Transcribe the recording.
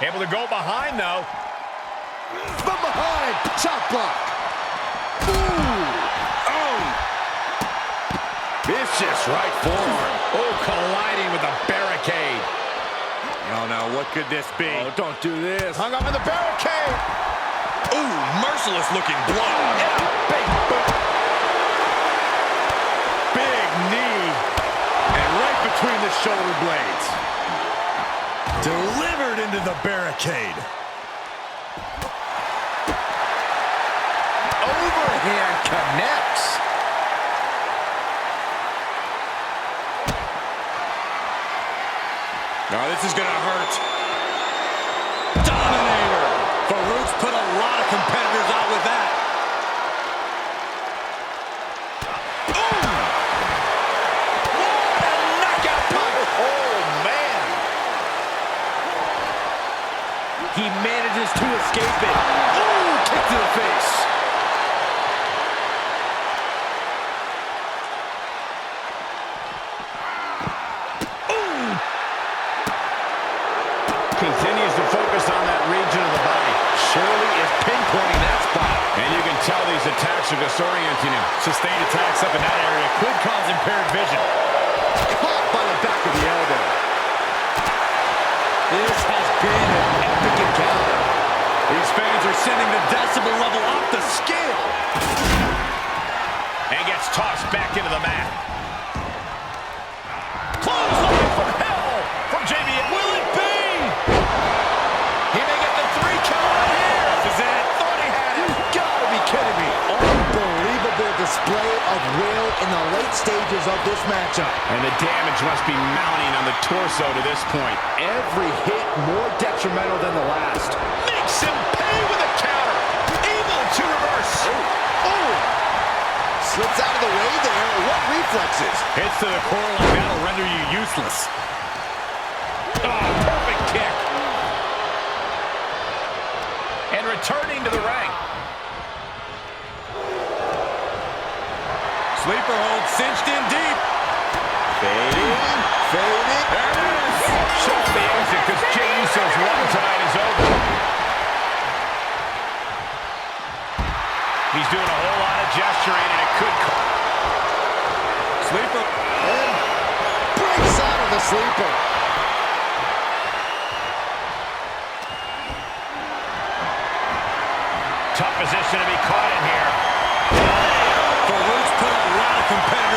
Able to go behind, though. From behind, chop block. Ooh. Oh. Vicious right forearm. Oh, colliding with the barricade. Oh, no, what could this be? Oh, don't do this. Hung up in the barricade. Ooh, merciless looking blow. Yeah, big boot. Big knee. And right between the shoulder blades. Delivered into the barricade. Overhand connects. Now this is gonna hurt. Dominator. Farouk's put a lot of competitors out with that. Ooh! What a knockout punch! Oh, man. He manages to escape it. Ooh, kick to the face. Continues to focus on that region of the body. Shirley is pinpointing that spot. And you can tell these attacks are disorienting him. Sustained attacks up in that area could cause impaired vision. Caught by the back of the elbow. This has been an epic encounter. These fans are sending the decibel level off the scale. And gets tossed back into the mat. Clothesline from hell from JBL. Will it be? He may get the 3 count right here. This is it. Thought he had it. You've got to be kidding me. Unbelievable display of will in the late stages of this matchup. And the damage must be mounting on the torso to this point. Every hit more detrimental than the last. Makes him pay with a counter. Able to reverse. Oh. Slips out of the way there. What reflexes? Hits to the core like that'll render you useless. Oh, perfect kick. And returning to the ring. Sleeper hold cinched in deep. Fading. Fading. There it is. Show the exit because Jey Uso's run tonight is over. He's doing a whole lot of gesturing and it could Sleeper. And breaks out of the sleeper. tough position to be caught in here. Farouk's put a lot of competitors